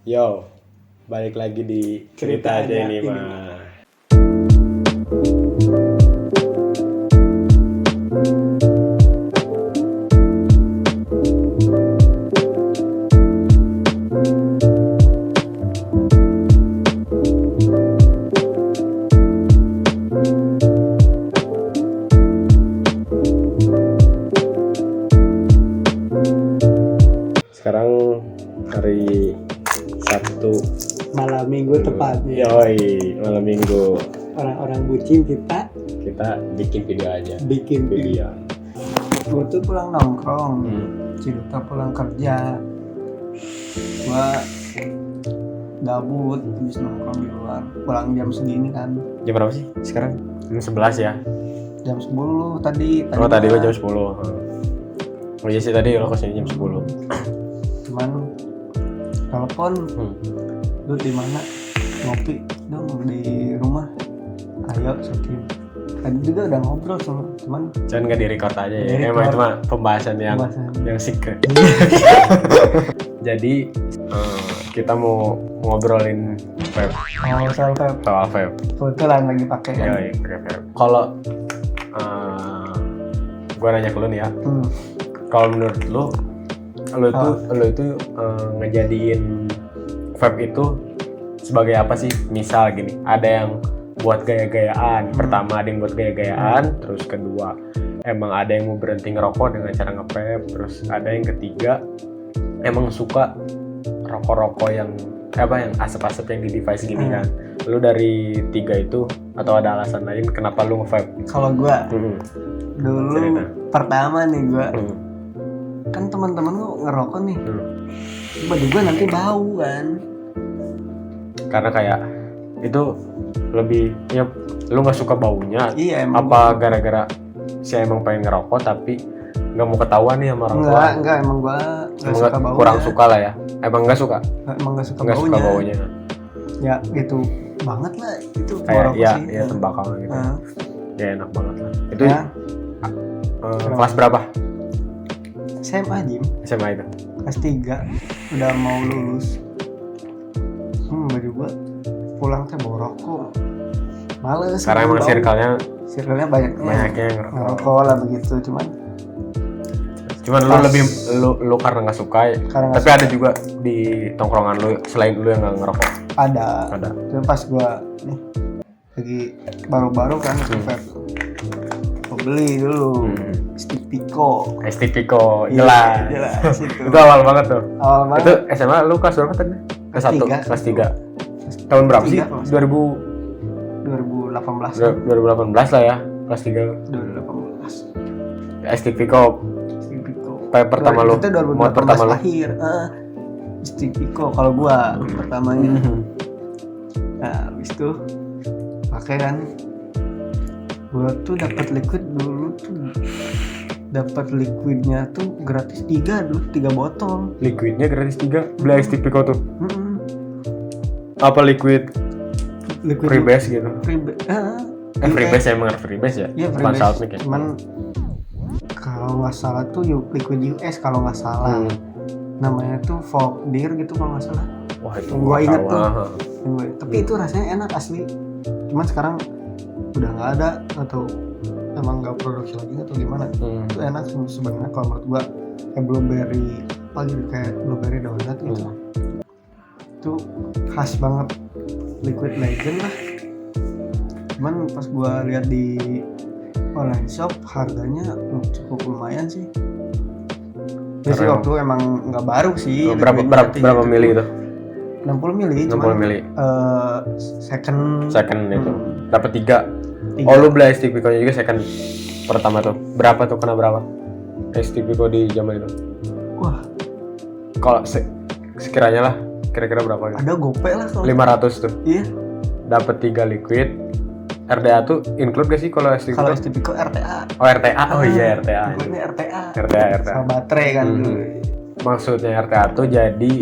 Yo, balik lagi di cerita aja ini mah. Sekarang hari Sabtu malam minggu tepatnya. Yoi, malam minggu. Orang-orang bucin kita bikin video aja. bikin Video. Gue tuh pulang nongkrong, Ciduta pulang kerja. Gua gabut habis nongkrong di luar. Pulang jam segini kan. Jam berapa sih sekarang? Jam 11 ya? Jam 10 tadi. Oh tadi gua jam 10. Oh iya sih tadi lo kesini jam 10. Cuman telepon, lu di mana? Ngopi dong di rumah. Ayo Sakim. Tadi juga udah ngobrol sama, cuman Nggak di record aja ya. Di Emang record. itu mah pembahasan yang secret. Jadi kita mau ngobrolin vape. soal vape. Soal vape. Kebetulan lagi pakai kan. Iya, pakai vape. Kalau gua nanya ke lu nih ya. Kalau menurut lu itu ngejadiin vape itu sebagai apa sih? Misal gini, ada yang buat gaya-gayaan. Pertama ada yang buat gaya-gayaan, terus kedua emang ada yang mau berhenti ngerokok dengan cara nge-vape, terus ada yang ketiga emang suka rokok-rokok yang asap-asap yang di device gini kan. Lu dari tiga itu atau ada alasan lain kenapa lu nge-vape? Kalau gua dulu Cerita. pertama nih gua kan teman-teman gua ngerokok nih, tiba-tiba nanti bau kan. Karena kayak itu lebih ya lu nggak suka baunya. Iya emang. Apa gara-gara saya emang pengen ngerokok tapi nggak mau ketahuan nih sama orang tua? Enggak emang gua nggak Emang suka baunya. kurang suka lah ya. Emang nggak suka Nggak suka baunya. baunya. Ya gitu banget lah itu Kayak rokok ya sih. ya tembakau gitu. Ya enak banget lah. Itu Ya, kelas berapa? SMA Jim, SMA itu. kelas 3 udah mau lulus. Baju gua pulang teh bawa rokok. Males. Karena emang bau. circle-nya banyaknya yang ngerokok. ngerokok lah begitu, cuman lu karena nggak suka ya. Karena nggak Tapi ada juga di tongkrongan lu selain lu yang nggak ngerokok. ada. Ada. Pas gua nih lagi baru-baru kan vape. Gua beli dulu stick Pico. STPiko, Iya, jelas. itu. Itu awal banget tuh. Awal banget. Itu SMA lu kelas berapa tadi? Kelas 1, tiga. kelas 3. Tahun berapa sih? 2018. 2018 lah ya, kelas 3. 2018. STPiko, Stick Pico. pertama lu. Itu 2018 Mod pertama lu. lahir. Stick Pico kalau gua pertamanya. Nah, habis itu pakai kan. Gua tuh dapat liquid dulu tuh. Dapat liquidnya tuh gratis 3 botol. Liquidnya gratis 3. Beli STPiko tuh. Apa liquid Liquid freebase gitu? Freebase emang freebase ya? Iya, Bukan freebase. Southmic ya? Cuman kalau nggak salah tuh liquid US kalau nggak salah. Namanya tuh folk beer gitu kalau nggak salah. Wah itu Gua inget tuh. tahu. Tapi itu rasanya enak asli. Cuman sekarang udah nggak ada atau emang nggak produksi lagi atau gimana. Itu enak sebenarnya kalau menurut gua. Kayak blueberry, apa gitu, kayak blueberry donat gitu. Itu khas banget, liquid legend lah. Cuman pas gua lihat di online shop harganya cukup lumayan sih. Ya sih waktu emang nggak baru sih. Berapa mili itu? 60 mili. 60 mili. Second Itu. Dapat 3. Oh lu beli STPiko juga second pertama tuh. Berapa tuh, kena berapa? STPiko di zaman itu. Wah, Kalau sekiranya lah, kira-kira berapa gitu? ada gope lah kalau. 500 tuh. Iya. Dapat 3 liquid. RDA tuh include gak sih kalau STPiko? Kalau STPiko RTA. Oh RTA. Oh iya RTA. Ini RTA. RTA. Sama baterai kan dulu. Maksudnya RTA tuh jadi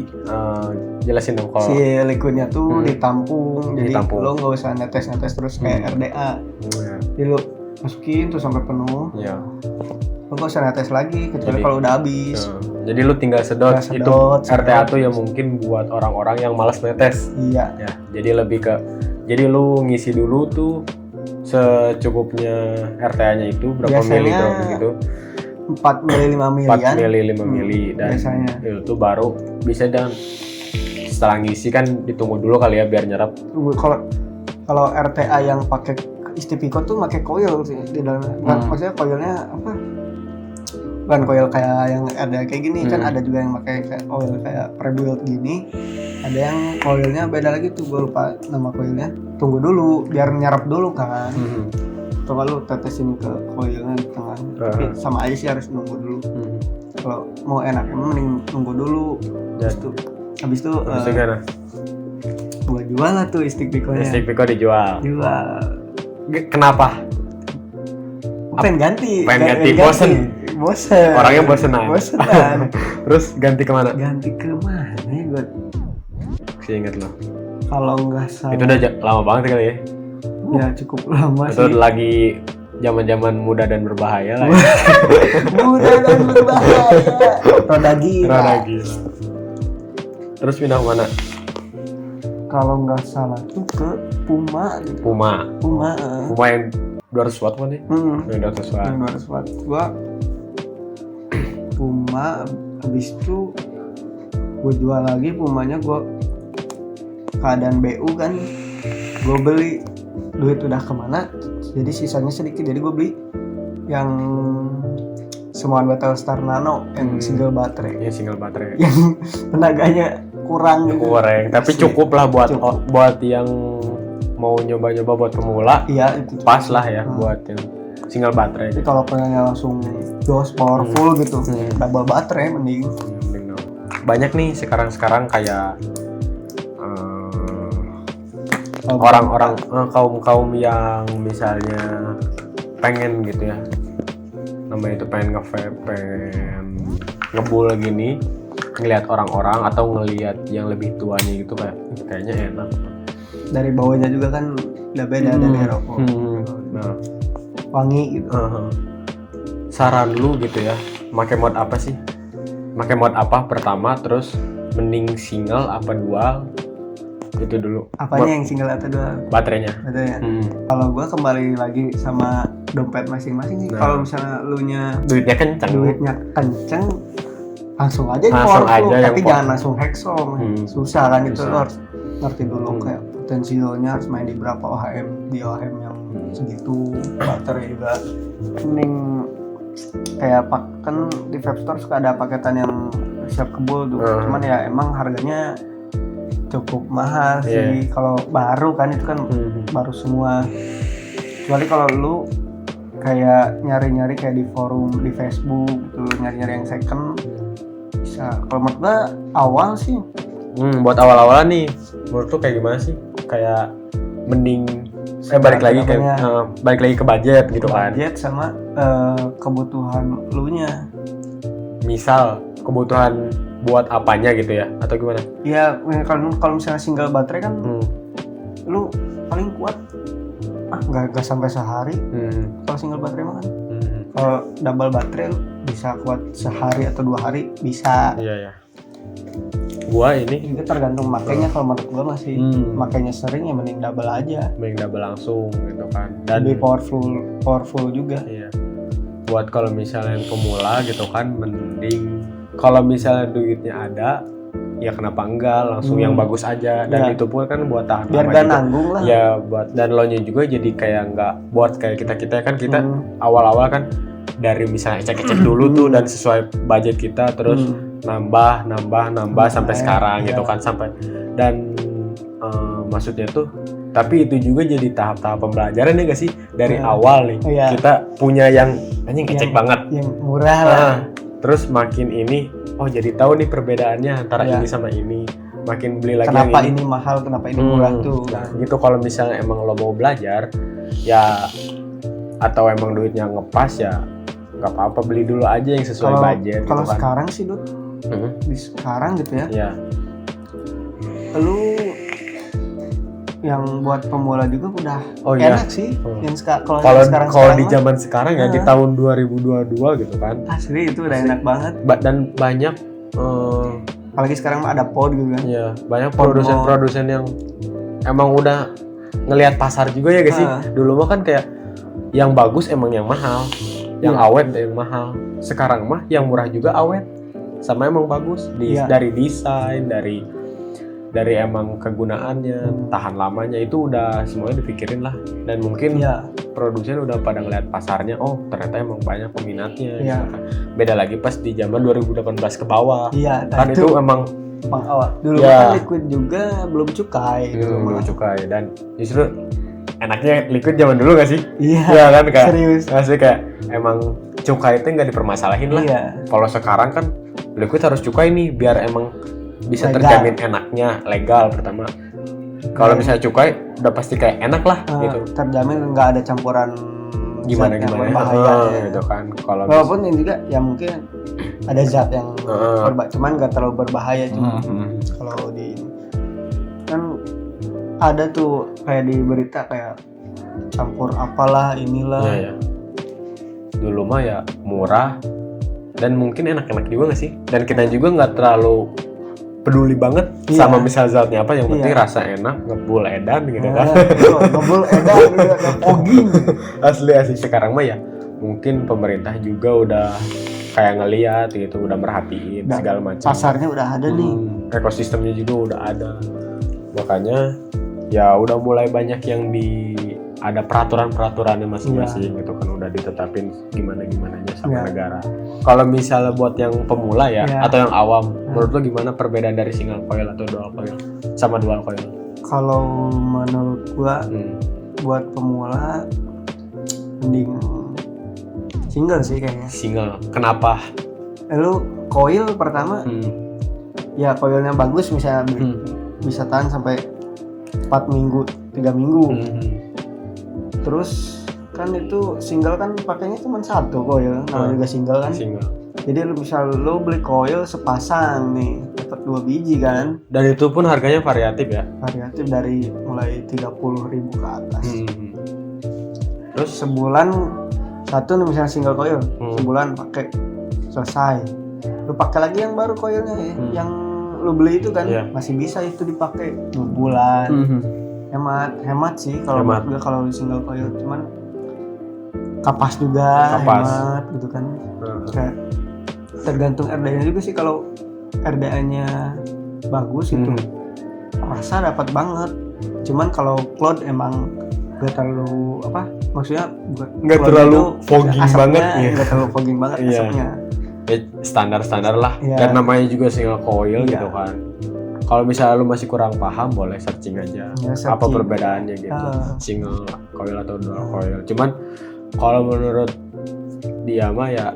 jelasin dong kalau Si liquidnya tuh ditampung. Jadi Ditampung. lo nggak usah netes terus kayak RDA. Jadi lo masukin tuh sampai penuh. Iya. Lo nggak usah netes lagi kecuali Jadi, kalau udah habis. Jadi lu tinggal sedot. Itu sedot. RTA tuh ya mungkin buat orang-orang yang malas netes. Iya. Ya, jadi lebih ke, jadi lu ngisi dulu tuh secukupnya RTA-nya itu berapa Biasanya miligram gitu. 4 mili 5 milian. 4 mili 5 mili dan biasanya. itu baru bisa, dan setelah ngisi kan ditunggu dulu kali ya biar nyerap. Kalau RTA yang pakai Istipico tuh pakai coil sih di dalamnya. Maksudnya coilnya apa? Bukan coil kayak yang ada kayak gini, kan ada juga yang pakai kayak coil kayak pre-built gini. Ada yang coilnya beda lagi tuh, gue lupa nama coilnya. Tunggu dulu biar nyerap dulu kan. Coba lu tetesin ke coilnya di tengah. Tapi sama aja sih, harus nunggu dulu. Kalau mau enak emang mending nunggu dulu. Habis itu gimana? Gua jual lah tuh Istipico-nya. Istipico dijual. Kenapa? Pengen ganti. Bosen. Orangnya bosenan. Terus ganti kemana? Ganti kemana ya gue? Ingat lo. Kalau nggak salah. Itu udah lama banget kali ya? Ya cukup lama itu sih. Itu lagi zaman-zaman muda dan berbahaya lah ya. Muda dan berbahaya. Roda gila. Terus pindah kemana? Kalau nggak salah tuh ke Puma gitu. Puma yang 200 watt kan ya? Yang 200 watt. Yang 200 watt. Gua Puma, habis itu gue jual lagi Pumanya. Gue keadaan BU kan, gue beli, duit udah kemana, jadi sisanya sedikit, jadi gue beli yang semua Battlestar Nano yang single baterai. Yang single baterai. Yang tenaganya kurang gitu. Kurang, tapi cukup lah buat yang mau nyoba-nyoba buat pemula. Iya, itu pas lah ya buat yang single baterai. Jadi kalau pengennya langsung jos powerful gitu, double baterai mending. Banyak nih sekarang kayak orang-orang kaum yang misalnya pengen gitu ya, namanya itu pengen nge-vape, pengen ngebul gini, ngelihat orang-orang atau ngelihat yang lebih tuanya gitu, kayaknya enak. Dari bawahnya juga kan udah beda dari rokok. Nah, wangi gitu. Saran lu gitu ya, pakai mod apa sih? Pakai mod apa pertama, terus mending single apa dual? Itu dulu. Apanya yang single atau dual? Baterainya. Kalau gua kembali lagi sama dompet masing-masing sih. Kalau misalnya duitnya kenceng, langsung aja tapi jangan langsung hexom. Susah kan itu, lo harus ngerti dulu kayak potensialnya harus main di berapa OHM, di OHM yang segitu. Baterai juga mending kayak kan di vape store suka ada paketan yang siap kebul tuh. Cuman ya emang harganya cukup mahal sih. Kalau baru kan itu kan baru semua. Kecuali kalau lu kayak nyari-nyari kayak di forum di Facebook gitu, nyari-nyari yang second bisa. Kalau menurut gua awal sih buat awal-awalan nih, menurut tuh kayak gimana sih? Kayak mending balik lagi ke budget gitu kan. Budget sama kebutuhan lu nya. Misal kebutuhan buat apanya gitu ya, atau gimana? Ya kalau misalnya single baterai kan lu paling kuat nggak sampai sehari. Kalau single baterai mah kan. Kalau double baterai lu bisa kuat sehari atau 2 hari bisa. Iya. Gua ini itu tergantung makainya. Kalau menurut gua masih makainya sering ya mending double aja. Mending double langsung gitu kan. Dan lebih powerful juga. Iya. Buat kalau misalnya yang pemula gitu kan, mending kalau misalnya duitnya ada, ya kenapa enggak langsung yang bagus aja. Dan itu pun kan buat tahan biar gak nanggung lah. Ya buat, dan lo nya juga jadi kayak nggak buat kayak kita kan kita awal-awal kan dari misalnya ecek-ecek dulu tuh dan sesuai budget kita, terus nambah sampai sekarang gitu kan, sampai dan maksudnya tuh, tapi itu juga jadi tahap-tahap pembelajaran ya gak sih dari awal nih. Kita punya yang anjing kecek banget, yang murah lah. Terus makin ini jadi tahu nih perbedaannya antara ini sama ini, makin beli lagi kenapa yang ini mahal, kenapa ini murah tuh. Nah gitu, kalau misalnya emang lo mau belajar ya, atau emang duitnya ngepas ya nggak apa-apa, beli dulu aja yang sesuai budget. Kalau gitu kan. sekarang sih Dut, di sekarang gitu ya, ya. lu yang buat pemula juga udah iya. enak sih. Yang kalau di zaman sekarang ya di tahun 2022 gitu kan. Asli itu udah enak banget. Dan banyak apalagi sekarang ada pod gitu kan. Iya, banyak produsen yang emang udah ngelihat pasar juga ya guys sih. Dulu mah kan kayak yang bagus emang yang mahal, yang awet yang mahal. Sekarang mah yang murah juga awet, sama emang bagus dari desain, dari emang kegunaannya, tahan lamanya itu udah semuanya dipikirin lah. Dan mungkin produsen udah pada ngeliat pasarnya, oh ternyata emang banyak peminatnya. Gitu kan. Beda lagi pas di zaman 2018 ke bawah. Kan itu emang awal. Dulu kan liquid juga belum cukai. Belum cukai dan justru enaknya liquid zaman dulu gak sih? Iya kan kayak serius. Masih kayak emang cukai itu nggak dipermasalahin lah. Kalau sekarang kan liquid harus cukai nih biar emang bisa terjamin enaknya, legal pertama. Kalau misalnya cukai udah pasti kayak enak lah gitu. Terjamin nggak ada campuran gimana berbahaya gitu kan. Kalau walaupun ini juga ya mungkin ada zat yang cuman nggak terlalu berbahaya cuma kalau di kan ada tuh kayak di berita kayak campur apalah inilah. Iya. Dulu mah ya murah dan mungkin enak-enak juga nggak sih? Dan kita juga nggak terlalu peduli banget sama misal zatnya apa, yang penting rasa enak, ngebul edan gitu kan. Ngebul edan gitu, fogging. Asli sekarang mah ya mungkin pemerintah juga udah kayak ngeliat gitu, udah merhatiin segala macam. Pasarnya udah ada nih. Ekosistemnya juga udah ada. Makanya ya udah mulai banyak yang ada peraturan-peraturannya masing-masing gitu kan, udah ditetapin gimana-gimananya sama negara. Kalau misalnya buat yang pemula atau yang awam, menurut lo gimana perbedaan dari single coil atau dual coil sama dual coil? Kalau menurut gua buat pemula mending single sih kayaknya. Single. Kenapa? Lu coil pertama ya coilnya bagus misalnya bisa tahan sampai 4 minggu, 3 minggu. Terus kan itu single kan pakainya cuma satu coil, namanya juga single kan. Jadi lu beli coil sepasang nih, dapat 2 biji kan. Dan itu pun harganya variatif ya? Variatif dari mulai 30.000 ke atas. Terus sebulan satu nih misalnya single coil, sebulan pakai selesai. Lu pakai lagi yang baru coilnya yang lu beli itu kan masih bisa itu dipakai 2 bulan. Hemat sih kalau menurut gue kalau single coil, cuman kapas juga hemat gitu kan. Kayak tergantung RDA-nya juga sih. Kalau RDA-nya bagus itu rasa dapat banget. Cuman kalau cloud emang gak terlalu maksudnya nggak terlalu fogging banget nggak terlalu fogging banget asapnya. Standar lah. Dan namanya juga single coil gitu kan. Kalau misalnya lu masih kurang paham, boleh searching aja apa perbedaannya gitu, single coil atau dual coil. Cuman kalau menurut dia mah ya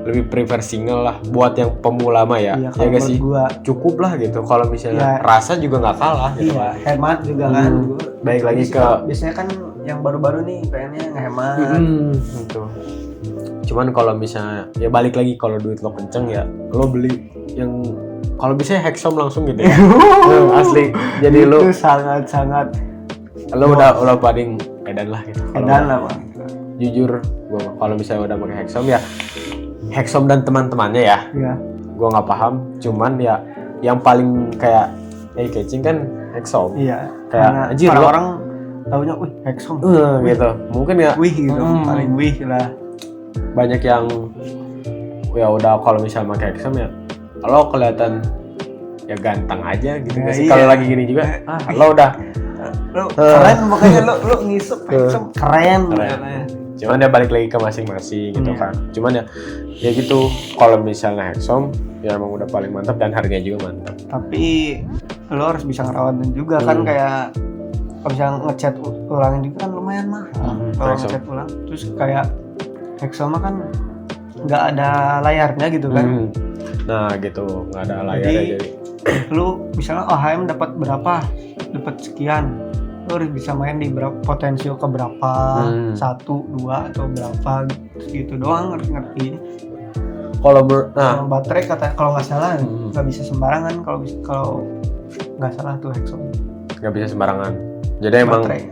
lebih prefer single lah buat yang pemula mah ya gak sih? Cukup lah gitu. Kalau misalnya rasa juga nggak kalah gitu. Hemat juga kan. Baik lagi ke biasanya kan yang baru-baru nih pengennya ngehemat gitu. Cuman kalau misalnya ya balik lagi, kalau duit lo kenceng ya lo beli yang kalau bisa Hexom langsung gitu ya. Asli. Jadi itu sangat lo udah paling edan lah gitu. Edan lah Bang. Jujur gua kalau misalnya udah pakai Hexom ya Hexom dan teman-temannya ya. Gua nggak paham, cuman ya yang paling kayak catching kan Hexom. Kayak anjir orang taunya Hexom. Gitu. Mungkin ya gitu. Paling lah. Banyak yang ya udah kalau misalnya pakai Hexom ya lo kelihatan ya ganteng aja gitu sih. Kalau lagi gini juga lo udah keren, pokoknya lo ngisep Hexom keren. Cuman ya balik lagi ke masing-masing gitu kan. Cuman ya gitu, kalau misalnya Hexom ya emang udah paling mantap dan harganya juga mantap. Tapi lo harus bisa ngerawatin juga kan, kayak kalau misalnya ngecat ulangin juga kan lumayan mahal kalau ngecat ulang. Terus kayak Hexom kan nggak ada layarnya gitu kan. Nah gitu, nggak ada layarnya jadi lu misalnya OHM dapat berapa, dapat sekian, lu harus bisa main di potensio ke berapa, 1, 2 atau berapa gitu doang harus ngerti. Kalau baterai kalau nggak salah nggak bisa sembarangan, kalau nggak salah tuh Hexom nggak bisa sembarangan. Jadi emang baterai.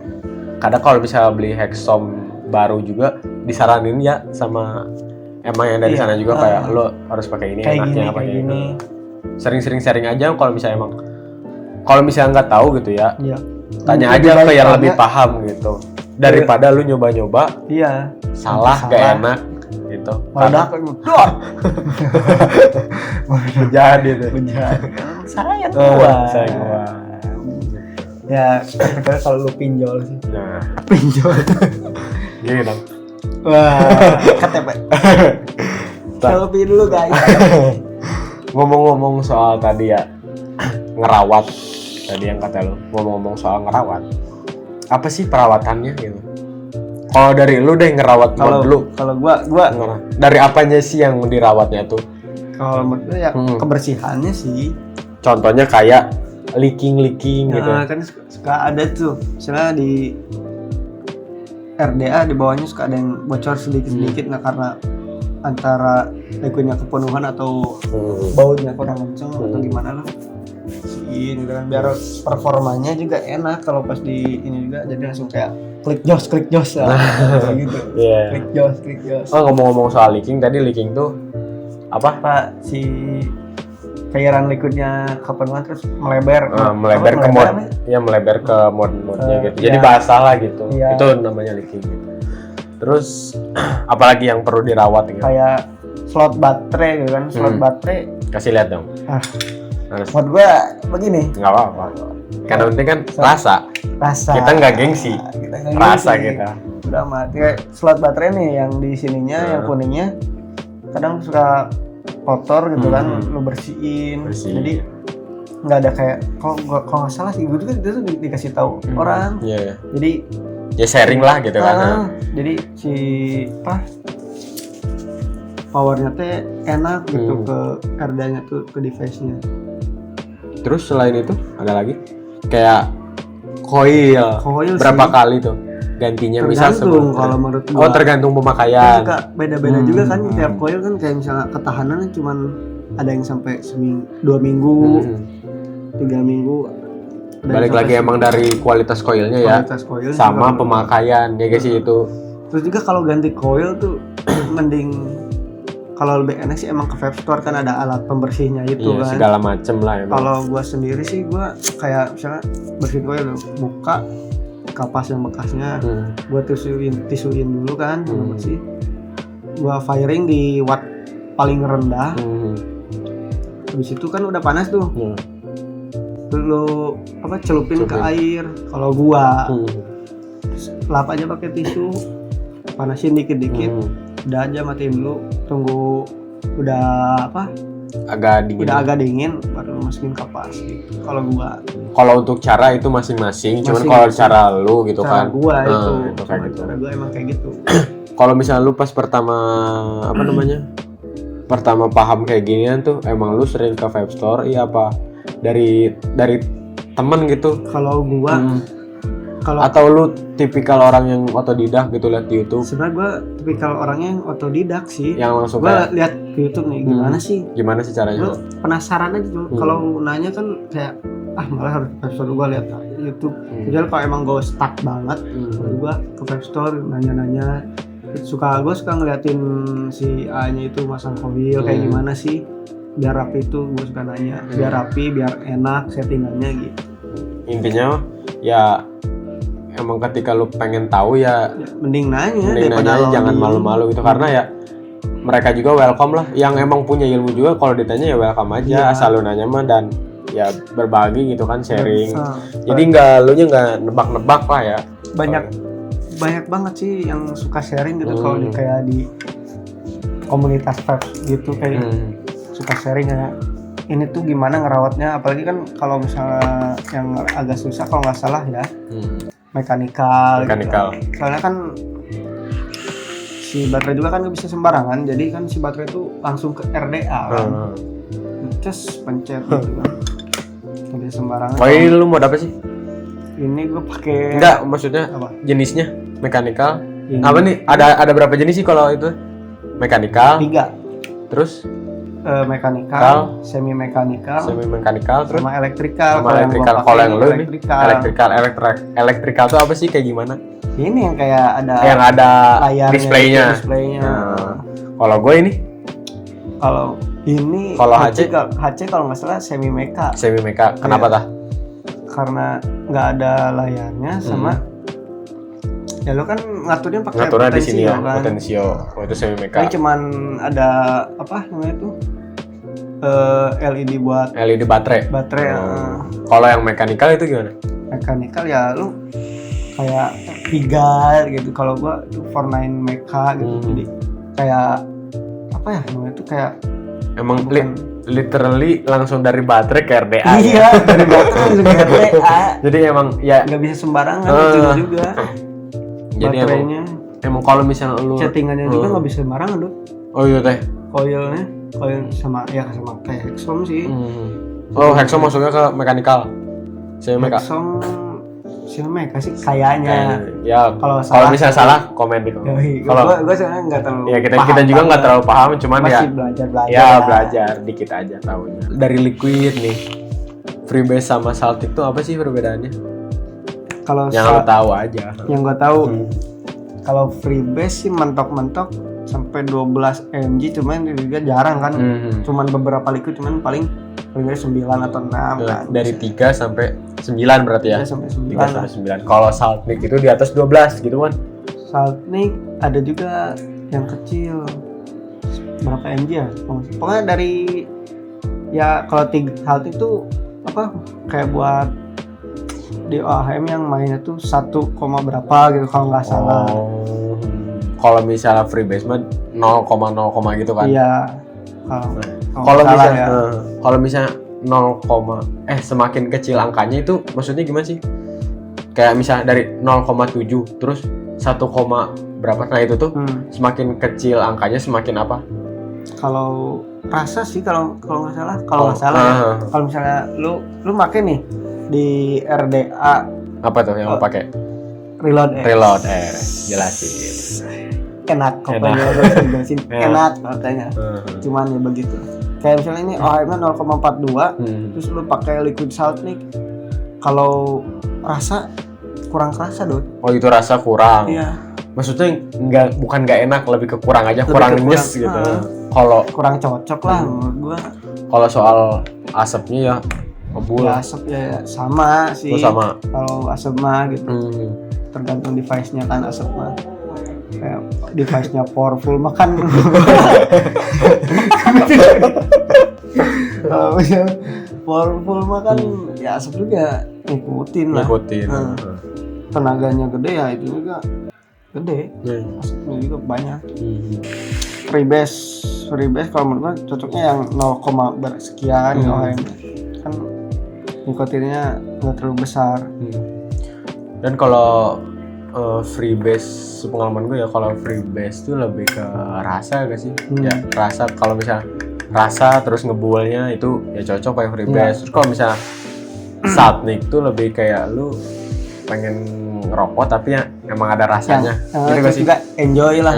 kadang kalau misalnya beli Hexom baru juga disaranin ya sama emang yang dari sana juga kayak lo harus pakai ini kayak enaknya gini, apa kayak gitu. gini. Sering-sering sharing aja kalau misalnya emang kalau misalnya nggak tahu gitu ya. Iya. Tanya Lebih aja ke baik yang tanya. lebih paham gitu. Daripada lu nyoba-nyoba Iya. salah gak enak gitu. Malah dor. Jahat gitu. Sayang Sayang gua. Ya, kadang kalau lu pinjol sih. Nah, Pinjol. gini dong. Wah, KTP. Selfie dulu guys. Ngomong-ngomong soal tadi ya ngerawat tadi yang kata lu ngomong-ngomong soal ngerawat apa sih perawatannya gitu kalau dari lu deh ngerawat mod lu Kalau gua dari apanya sih yang dirawatnya tuh kalau menurut gua ya kebersihannya sih. contohnya kayak leaking gitu Nah, kan suka ada tuh misalnya di RDA di bawahnya suka ada yang bocor sedikit-sedikit nah karena antara liquidnya kepenuhan atau bautnya kurang kenceng atau gimana lah gitu kan biar performanya juga enak kalau pas di ini juga jadi langsung kayak klik jos lah kayak gitu. Yeah. Klik jos. Oh ngomong-ngomong soal leaking tadi leaking tuh apa Si cairan liquidnya kepenuhan terus melebar melebar ke mod ya melebar ke modnya gitu jadi iya. basah lah gitu Iya. itu namanya leaking gitu. Terus apalagi yang perlu dirawat gitu kayak slot baterai gitu kan slot baterai kasih lihat dong harus buat gua begini nggak apa-apa karena penting kan rasa kita nggak gengsi rasa kita udah mati kayak slot baterai nih yang di sininya yang kuningnya kadang suka kotor gitu kan lu bersihin. Jadi nggak ada kayak kalau nggak salah sih gue juga itu tuh dikasih tahu orang jadi ya sharing lah gitu kan jadi si powernya teh enak gitu ke RDA-nya tuh ke device-nya. Terus selain itu ada lagi kayak coil berapa sih. kali tuh gantinya misal Tergantung kalau menurut gua. tergantung pemakaian Suka beda-beda juga kan tiap coil kan kayak misalnya ketahanannya cuman ada yang sampai 2 minggu 3 minggu. Balik lagi emang dari kualitas coilnya ya coil sama pemakaian ya guys itu. Terus juga kalau ganti coil tuh mending kalau lebih enak sih emang ke vape store kan ada alat pembersihnya itu kan segala macem lah emang. Kalau gua sendiri sih gua kayak misalnya bersihin coil buka kapas yang bekasnya gua tisuin dulu kan bersih gua firing di watt paling rendah habis itu kan udah panas tuh lu celupin ke air kalau gua lap aja pakai tisu panasin dikit-dikit udah aja matiin dulu tunggu udah agak dingin baru masukin kapas gitu kalau gua. Kalau untuk cara itu masing-masing cuman kalau cara lu gitu cara kan gua itu kayak gitu. cara gua emang kayak gitu. Kalau misalnya lu pas pertama pertama paham kayak ginian tuh emang lu sering ke vape store iya apa dari temen gitu Kalau gua atau lu tipikal orang yang otodidak gitu lihat di YouTube sebenarnya gua tipikal orangnya yang otodidak sih yang langsung gua kayak lihat ke YouTube nih gimana sih caranya gua penasaran aja tuh kalau nanya kan kayak malah harus ke vape store gua lihat YouTube jadi kalau emang gua stuck banget gua ke vape store nanya-nanya gua suka ngeliatin si A-nya itu masang coil kayak gimana sih biar rapi itu gua suka nanya biar rapi biar enak settingannya gitu intinya ya emang ketika lu pengen tahu ya mending nanya jangan malu-malu gitu karena ya mereka juga welcome lah yang emang punya ilmu juga kalau ditanya ya welcome aja asal lu nanya mah dan ya berbagi gitu kan sharing jadi lu nya nggak nebak-nebak lah ya banyak banget sih yang suka sharing gitu kalau kayak di komunitas vape gitu kayak suka sharing ya ini tuh gimana ngerawatnya apalagi kan kalau misalnya yang agak susah kalau nggak salah ya mekanikal. Gitu. Soalnya kan si baterai juga kan nggak bisa sembarangan jadi kan si baterai itu langsung ke RDA kan pencet gitu kan nggak bisa sembarangan. Ini lu mau apa sih? Ini gue pakai enggak maksudnya jenisnya mekanikal apa nih ada berapa jenis sih kalau itu mekanikal 3 terus mekanikal, semi mekanikal, terus sama elektrikal. sama elektrikal. Kalau yang lu nih elektrikal tuh apa sih, kayak gimana? Ini yang kayak ada layarnya, displaynya. Kalau gue ini kalau HC kalau nggak salah semi meka. Kenapa tah? Karena nggak ada layarnya sama ya lo kan ngaturnya pakai di sini ya, kan? Potensio. Itu semi meka. Ini cuman ada apa namanya tuh LED baterai. Kalau yang mekanikal itu gimana? Mekanikal ya lu kayak Pigal gitu. Kalau gua itu 49 meka gitu. Jadi kayak apa ya namanya tuh, kayak emang literally langsung dari baterai ke RDA. Iya, dari baterai langsung ke RDA. Jadi emang ya nggak bisa sembarangan itu juga. Jadi baterainya emang kalau misalnya lu settingannya juga nggak bisa sembarangan tuh. Oh iya teh. Coil sama kayak Hexom sih. Oh, Hexom masuknya ke mekanikal. Hexom sih sih kayaknya. Ya kalau misalnya salah komen di komen. Kalau gue sebenarnya nggak terlalu. Ya kita juga nggak terlalu paham, cuman masih belajar dikit aja tahunya. Dari liquid nih, Freebase sama Saltic tuh apa sih perbedaannya? Kalau yang lo tahu aja. Yang gue tahu, kalau Freebase sih mentok-mentok sampai 12 mg, cuman juga jarang kan. Cuman beberapa liquid, cuman paling 9 atau 6 kan. Dari 3 sampai 9 berarti ya. 3 sampai 9. Kalau Saltnik itu di atas 12 gitu kan. Saltnik ada juga yang kecil. Berapa mg ya? Pokoknya dari ya kalau Saltnik tuh apa kayak buat di OHM yang mainnya tuh 1, berapa gitu kalau nggak salah. Kalau misalnya Freebase mah 0,0 gitu kan. Iya. Kalau misalnya 0, semakin kecil angkanya itu maksudnya gimana sih? Kayak misalnya dari 0,7 terus 1, berapa, nah itu tuh semakin kecil angkanya semakin apa? Kalau rasa sih kalau nggak salah, kalau misalnya lu make nih di RDA apa tuh yang lo pakai? Reload jelasin. Enak katanya. Cuman ya begitu. Kayak misalnya ini OHM-nya 0,42, terus lu pakai liquid Saltnik. Kalau rasa kurang kerasa, Dot. Oh, itu rasa kurang. Iya. Maksudnya bukan nggak enak, lebih ke kurang aja, kurang nyes gitu. Kalau kurang cocok lah menurut gua. Kalau soal asapnya ya ngebul. Ya, asap ya sama sih. Sama. Kalau asap mah gitu. Tergantung device-nya kan asap mah. Kayak device-nya powerful mah kan. Kalau misalnya powerful mah kan ya asap juga ngikutin lah. Tenaganya gede ya itu juga gede. Asapnya juga banyak. Freebase kalau menurut gue cocoknya yang 0, sekian OHM. Kan nikotinnya nggak terlalu besar. Dan kalau Freebase, pengalaman gue ya, kalau Freebase tuh lebih ke rasa gak sih? Ya rasa, kalau misalnya rasa terus ngebulnya itu ya cocok pakai Freebase. Terus kalau misalnya Saltnik tuh lebih kayak lu pengen ngerokok tapi ya emang ada rasanya. Jadi gak sih? Juga enjoy lah.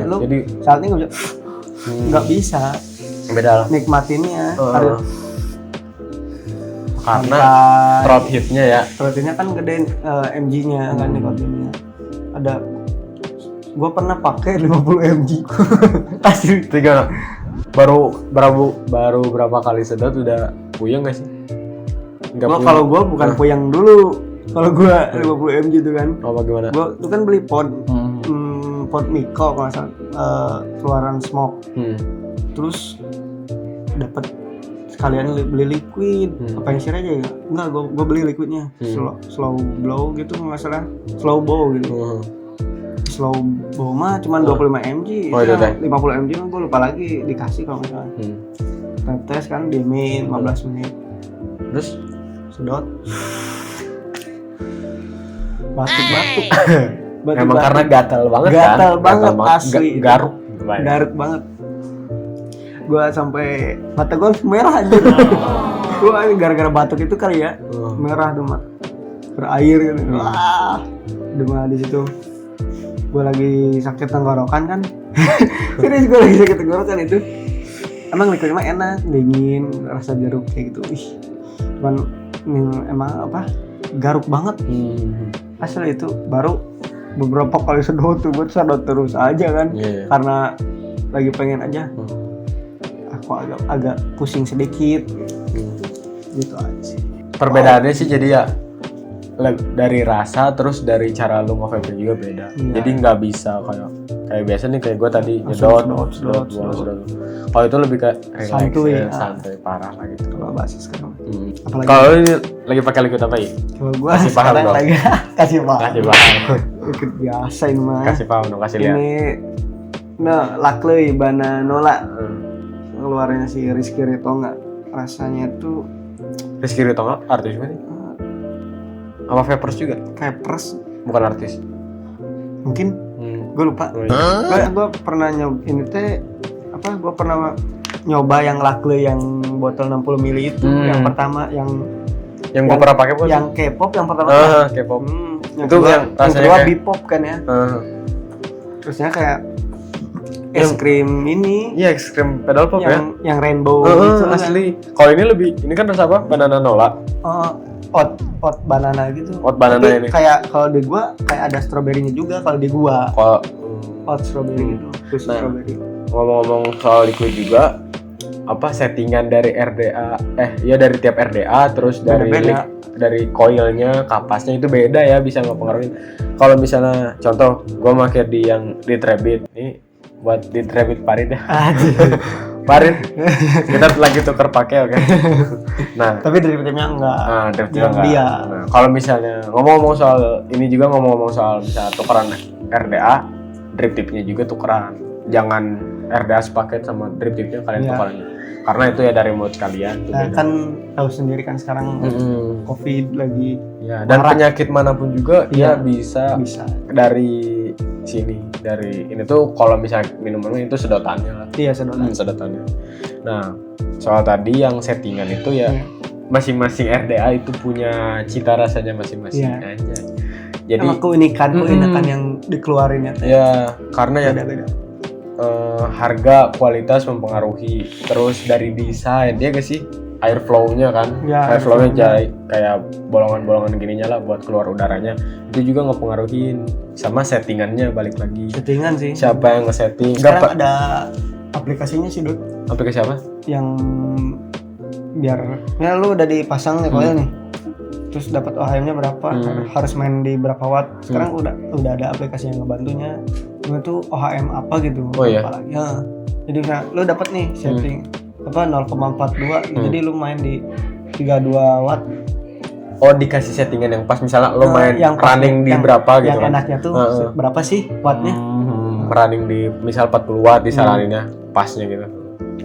Lu jadi Saltnik nggak bisa. Beda lah. Nikmatinnya. Karena throat hitnya ya. Throat hitnya kan gede mg-nya kan nikotinnya. Ada. Gue pernah pakai 50 mg. Asli. Baru berapa kali sedot udah puyeng gak sih? Kalau gue bukan puyeng dulu. Kalau gue 50 mg itu kan. Oh, bagaimana? Gue tuh kan beli pod Miko kalau nggak salah, keluaran smoke. Terus dapat sekalian beli liquid. Apa yang share aja ya? Enggak, gue beli liquidnya. Slow blow gitu nggak salah. Slow bow gitu. Slow bow mah cuma 25 mg. Oh, itu 50 mg mah gue lupa lagi dikasih kalau nggak salah. Tes kan diemin 15 menit. Terus sedot. Batuk-batuk. Emang karena gatal banget asli. Garuk banget. Gua sampai mata gua merah aja. Gua gara-gara batuk itu kali ya. Merah tuh mata. Berair gitu. Demam di situ. Gua lagi sakit tenggorokan kan. Serius gua lagi sakit tenggorokan itu. emang liquid mah enak, dingin, rasa jeruk kayak gitu. Ih, cuman emang apa? Garuk banget. Asli itu baru beberapa kali sedot terus aja kan. Karena lagi pengen aja. Aku agak pusing sedikit. Gitu aja. Perbedaannya sih jadi ya dari rasa terus dari cara lu nge-vape juga beda. Jadi nggak bisa kayak biasa nih kayak gue tadi nyedot. Kalau itu lebih kayak relax, santai parah lah gitu. Kalau basis sekarang. Kalau ini lagi pakai liquid apa ya? Kalau gue kasih paham dong. lagi kasih paham. Liquid biasa ini mah. Kasih paham dong, kasih lihat. Ini Lakley Bananola. Ngeluarinnya si Rizky Ritonga. Rasanya tuh Rizky Ritonga artis mana? Apa Vapers juga? Vapers bukan artis. Mungkin gue lupa. Gue pernah ini teh apa? Gue pernah nyoba yang Lakley yang botol 60 ml itu yang pertama yang gue pernah pakai bos. Yang K-pop yang pertama. K-pop. Yang itu kedua, yang rasanya kayak B-pop kan ya. Terusnya kayak es krim ini. Iya, es krim pedal pop yang rainbow gitu asli. Kalau ini kan rasa apa? Banana nola. Oat banana gitu. Oat banana tapi ini. Kayak kalau di gua kayak ada stroberinya juga kalau di gua. Oat strawberry gitu. Terus strawberry. Ngomong-ngomong soal liquid juga, apa settingan dari RDA dari tiap RDA terus dari coilnya, kapasnya itu beda ya, bisa ngepengaruhin. Kalau misalnya contoh gua pakai di yang di Rabbit ini buat di Rabbit Parit ya. Parit kita lagi tuker pakai oke. Nah, tapi dari timnya enggak. Dari timnya enggak. Nah, kalau misalnya ngomong-ngomong soal ini juga ngomong-ngomong soal misalnya tukeran RDA, drip tipnya juga tukeran. Jangan RDA sepaket sama drip tipnya kalian tukeran. Karena itu ya dari mood kalian. Nah, kan tahu sendiri kan sekarang COVID lagi. Ya, dan penyakit manapun juga ya bisa dari sini, dari ini tuh kalau misalnya minuman itu sedotannya lah. Iya, sedotannya. Nah, soal tadi yang settingan itu ya masing-masing RDA itu punya cita rasanya masing-masing aja. Jadi keunikan yang dikeluarin ya karena ya beda-beda. Harga, kualitas mempengaruhi, terus dari desain dia gak sih air flow-nya kan, air flow-nya kayak bolongan-bolongan gininya lah buat keluar udaranya, itu juga ngepengaruhin sama settingannya. Balik lagi settingan sih, siapa yang nge-setting. Sekarang ada aplikasinya sih Dut. Aplikasi apa? Yang biar lu udah dipasang nih coil nih, terus dapat OHM-nya berapa, harus main di berapa watt. Sekarang udah ada aplikasi yang ngebantunya. Itu OHM apa gitu. Apalagi jadi misalnya lu dapat nih setting 0,42 jadi lu main di 32 watt. Dikasih settingan yang pas, misalnya lu main yang running di berapa gitu yang enaknya tuh berapa sih wattnya. Running di misal 40 watt disaraninnya pasnya gitu.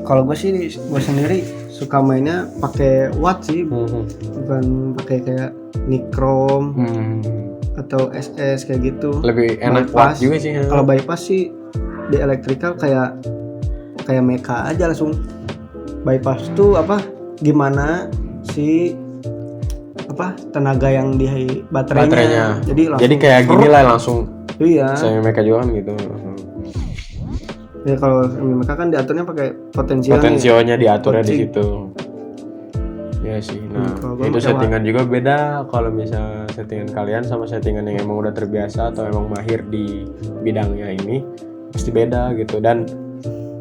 Kalau gue sendiri suka mainnya pakai watt sih, bukan pakai kayak Nicrom atau SS kayak gitu. Lebih enak watt juga sih. Kalau bypass sih di electrical kayak Meka aja langsung. Bypass tuh gimana si tenaga yang di baterainya. Jadi kayak gini lah langsung. Iya. Saya Meka juga kan gitu. Ya kalau Meka kan diaturnya pakai potensionya diaturnya di situ. Ya sih. Nah, itu settingan juga beda kalau misalnya settingan kalian sama settingan yang emang udah terbiasa atau emang mahir di bidangnya ini pasti beda gitu. Dan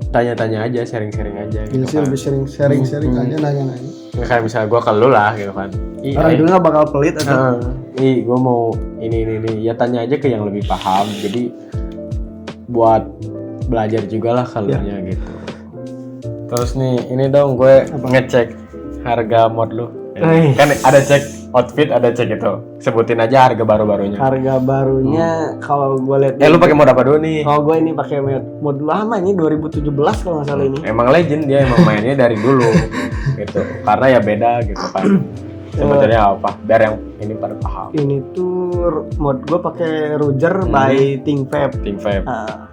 tanya-tanya aja, sharing-sharing aja gitu. Iya, lebih sharing aja, nanya-nanya. Ya, kayak misalnya gue ke lu lah gitu kan. Dulu nggak bakal pelit atau? Gue mau ini. Ya tanya aja ke yang lebih paham. Jadi buat belajar juga lah kalunya gitu. Terus nih, ini dong gue ngecek harga mod lu. Kan ada cek outfit, ada cek itu. Sebutin aja harga baru-barunya. Harga barunya kalau gue lihat. Lu pakai mod apa dulu nih? Oh, gue ini pakai mod lama ini 2017 kalau nggak salah ini. Emang legend dia, emang mainnya dari dulu gitu. Karena ya beda gitu kan. Sebenarnya apa? Biar yang ini pada paham. Ini tuh mod gue pakai Ruger by ThinkVape.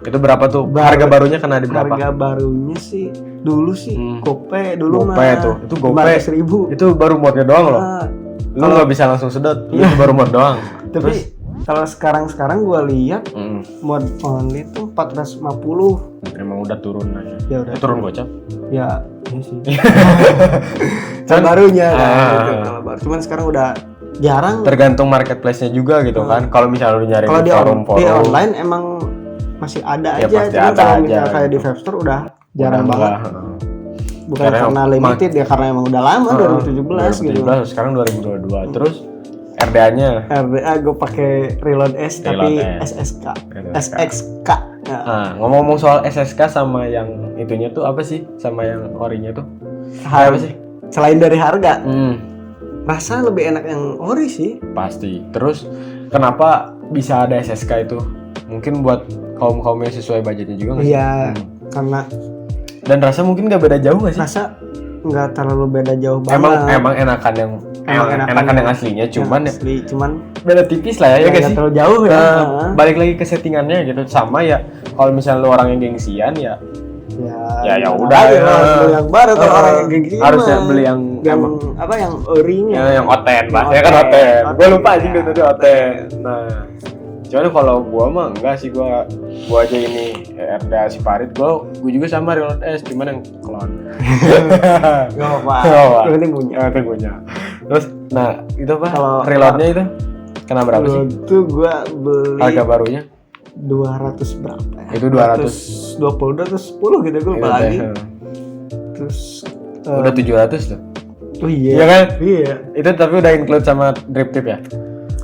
Itu berapa tuh? Harga barunya kena di berapa? Harga barunya sih dulu sih Gope dulu mah. Gope tuh. Itu Gope 500.000. Itu baru modnya doang loh. Lu nggak bisa langsung sedot. Itu baru mod doang. Tapi Kalau sekarang gue lihat mod only tuh 450. Emang udah turun aja. Ya udah. Turun gocap. Ya, ini sih. Kalau barunya kan gitu. Kalau baru. Cuman sekarang udah jarang. Tergantung marketplace-nya juga gitu kan. Kalau misalnya lu nyari kalau di forum-forum di online emang masih ada ya, aja. pasti Cuman ada kalau aja, misalnya kayak gitu. di Webstore udah jarang udah banget. Bukan karena limited ya, karena emang udah lama 2017 gitu. 2017 sekarang 2022. Terus RDA-nya gue pakai Reload S tapi Reload S. SSK. Reload SXK. Ya. Nah, ngomong-ngomong soal SSK sama yang itunya tuh apa sih? Sama yang orinya tuh? Apa sih? Selain dari harga, rasa lebih enak yang ori sih. Pasti. Terus kenapa bisa ada SSK itu? Mungkin buat kaum-kaum yang sesuai budgetnya juga nggak sih? Iya, karena dan rasa mungkin nggak beda jauh nggak sih? rasa nggak terlalu beda jauh banget. Emang enakan yang enakan yang aslinya, cuman ya asli, cuman beda tipis lah ya nggak nggak sih? terlalu jauh ya. Balik lagi ke settingannya gitu, sama ya. Kalau misalnya lu orang yang gengsian ya ya udah ya. Harus beli yang baru kalau orang yang gengsi harusnya beli yang apa yang orinya. yang oten lah. Ya kan oten. Gue lupa anjing itu tadi oten. Nah, cuman kalau gua mah enggak sih, gua aja ini RDA si Farid, gua juga sama Reload S, cuman yang clone. Enggak apa-apa. Yang penting punya. Yang punya. Terus nah, itu apa? Kalau Reloadnya itu kena berapa sih? Itu gua beli harga barunya 200 berapa ya? Itu 220 210 gitu gue lupa lagi. Terus udah 700 tuh. Oh iya. Iya kan? Iya. Itu tapi udah include sama drip tip ya?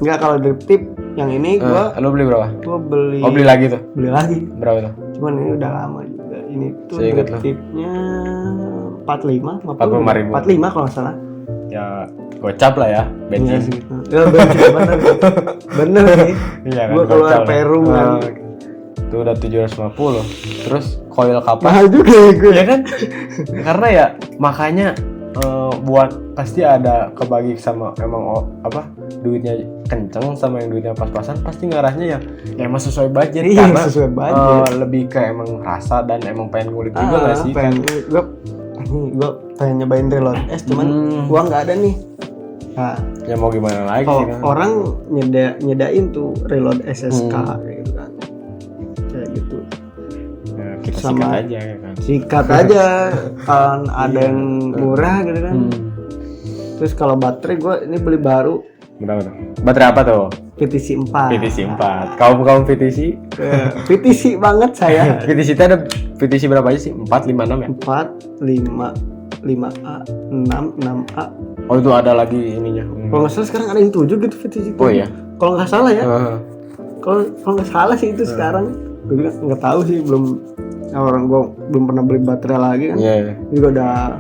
Enggak, kalau drip tip yang ini gua lu beli berapa? Gua beli. Oh, beli lagi tuh. Beli lagi. Berapa tuh? Cuman ini udah lama juga. Ini tuh Saya ingat drip tipnya 45, 45.000. 45 kalau nggak salah. Ya gocap lah ya, bensin. Iya segitu. Ya bensin bener. Bener sih. Iya kan. Gua keluar gocap lah. Peru kan. Itu udah 750. Terus coil kapas. Mahal juga ya gue. Ya kan? Karena ya makanya buat pasti ada kebagi sama emang apa duitnya kenceng sama yang duitnya pas-pasan, pasti ngarahnya ya emang sesuai budget. Iya, karena sesuai budget. lebih ke emang rasa dan emang pengen ngulik juga nggak sih? Gue pengen nyobain Reload S, cuman uang nggak ada nih. Nah, ya mau gimana lagi kalau kan? orang nyedain tuh Reload SSK gitu kan, kayak gitu. Ya, kita Sama sikat aja ya kan. Sikat aja kan ada yang murah gitu kan. Terus kalau baterai gue ini beli baru. Berapa tuh? Baterai apa tuh? PTC 4. PTC 4. Kaum PTC? PTC banget saya. PTC itu ada PTC berapa aja sih? 4, 5, 6 ya? 4, 5, 5A, 6, 6A. Oh, itu ada lagi ininya. Kalau nggak salah sekarang ada yang 7 gitu PTC. Oh iya. Kalau nggak salah ya. Kalau nggak salah sih itu sekarang. Gue juga nggak tahu sih, belum orang gue belum pernah beli baterai lagi kan. Iya. Juga udah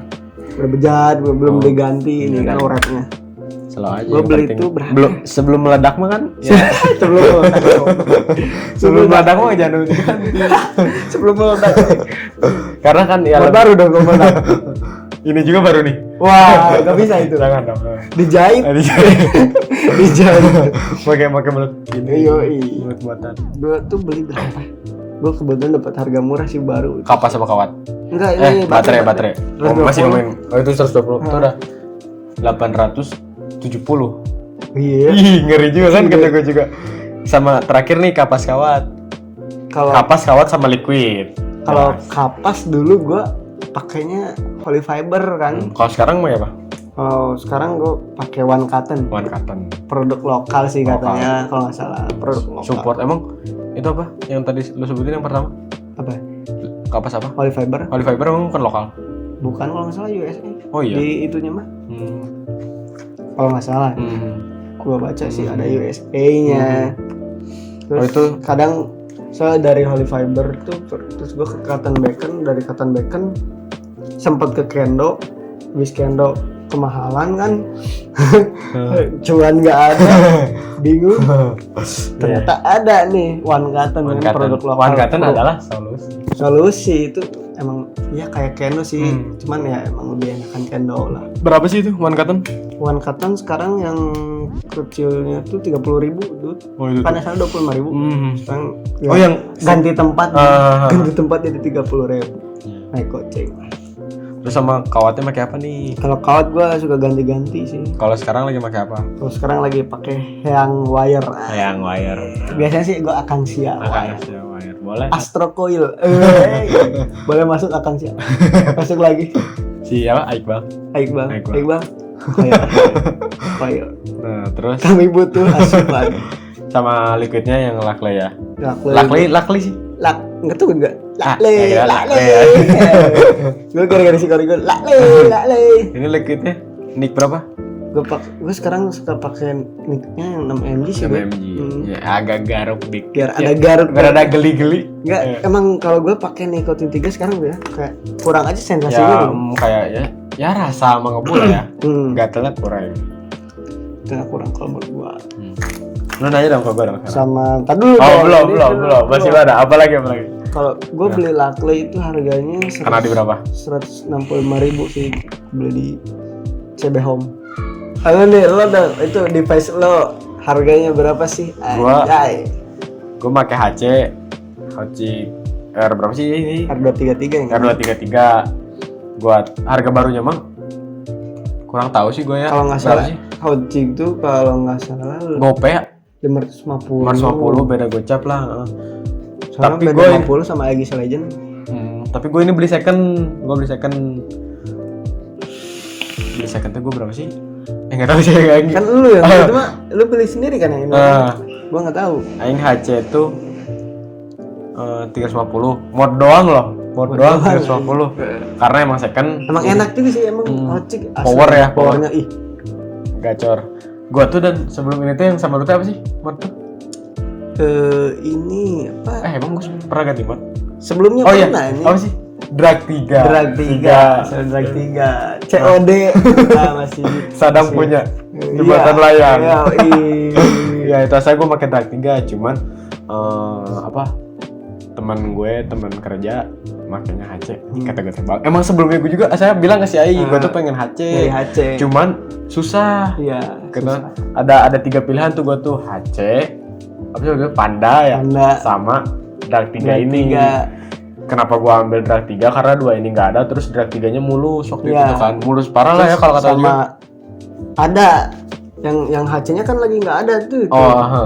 bejat, belum diganti ini kan orangnya. Selalu aja. Gue beli itu berapa? Belum sebelum meledak mah kan? Ya. sebelum meledak mah jangan dulu kan. Sebelum meledak. Karena kan ya baru dong gue meledak. Ini juga baru nih. Wah, nggak bisa itu. Jangan dong. Dijahit. Dijahit. Pakai mulut ini. Yoi. Mulut buatan. Gue tuh beli berapa? Gue kebetulan dapat harga murah sih baru. Kapas apa kawat? Enggak, ini baterai. Oh, masih ngomongin. Oh, itu 120. Itu udah 870. Iya. Ih, ngeri juga kan kata gue juga. Sama terakhir nih kapas kawat. Kalau kapas kawat sama liquid. Kalau kapas dulu gue pakainya Holy Fiber kan. Kalau sekarang mau ya, Pak? Kalau sekarang gue pakai One Cotton. One Cotton. Produk lokal sih katanya, kalau nggak salah. Produk lokal. Support emang itu apa? Yang tadi lu sebutin yang pertama? Apa? Kapas apa? Holy Fiber. Holy Fiber emang bukan lokal? Bukan, kalau nggak salah USA. Oh iya. Di itunya mah. Kalau nggak salah. Gua baca sih ada USA-nya. Terus itu kadang soalnya dari Holy Fiber tuh, terus gue ke Cotton Bacon, dari Cotton Bacon sempat ke Kendo, habis Kendo kemahalan kan, cuman nggak ada, bingung. Ternyata ada nih One Cotton, produk lokal. One Cotton adalah solusi itu emang ya kayak Kendo sih, cuman ya emang lebih enakan Kendo lah. Berapa sih itu One Cotton? One Cotton sekarang yang kecilnya tuh 30.000 dude. Oh, itu. Kan asalnya 25.000. Sekarang ya, yang ganti tempat. Ganti tempat jadi 30.000. Naik goceng. Terus sama kawatnya pakai apa nih? Kalau kawat gue suka ganti-ganti sih. Kalau sekarang lagi pakai apa? Kalau sekarang lagi pakai yang wire. Yang wire. Biasanya sih gue Akansia. Akansia wire. Boleh. Astro Coil. Boleh masuk Akansia. Masuk lagi. Si apa? Iqbal. Iqbal. Coil. Nah, terus Kami butuh asupan. sama liquidnya yang Lacley ya. Lacley sih. Enggak tuh enggak. Lacley. Gue gara-gara si Korigo. Lacley. Ini liquidnya Nick berapa? Gue sekarang suka pakai nicknya yang 6 mg sih. 6 mg. Ya agak garuk dikit. Biar ada garuk. Biar ada geli-geli. Enggak, emang kalau gue pakai nikotin 3 sekarang ya kayak kurang aja sensasinya ya, gitu. Kayak ya rasa sama ngebul ya. Gatalnya kurang. Tengah kurang kalau menurut gua. Lu nanya dong ke gua dong. Sama tadi dulu. Belum. Masih ada. Apa lagi? Kalau gua beli Lacley itu harganya karena di berapa? 165.000 sih beli di CB Home. Halo nih, lo dong itu device lo harganya berapa sih? Gua pakai HC R berapa sih ini? R233 yang R233. Gua harga barunya mah kurang tahu sih gue ya. Kalau nggak salah Hojik tuh kalau nggak salah gope ya 550 beda gocap lah. Soalnya tapi beda gue 50 sama Aegis Legend. Tapi gue ini beli second tuh gue berapa sih? Nggak tahu sih kan lu yang itu mah lu beli sendiri kan yang ini. Gue nggak tahu. Aing HC tuh 350 mod doang loh. Mod doang 350. Karena emang second. Emang enak juga sih emang Hojik. Power ya. Powernya gacor. Gua tuh dan sebelum ini tuh yang sama lu tuh apa sih? Mod tuh? Ini apa? Emang gua pernah ganti mod? Sebelumnya pernah ini. Apa sih? Drag 3. Drag 3. COD. Masih Sadam punya jembatan layang. Ya itu saya gua pakai Drag 3 cuman teman kerja makanya HC kata gue tebak. Emang sebelumnya gue juga saya bilang ke si Ai gue tuh pengen HC. Cuman susah. Iya. Karena ada 3 pilihan tuh gue tuh HC, apa sih gue Panda ya, sama Drag 3 ini. Kenapa gue ambil Drag 3 karena 2 ini nggak ada, terus Drag 3-nya mulus waktu itu kan. Mulus parah lah ya kalau kata juga. Ada yang HC-nya kan lagi nggak ada tuh.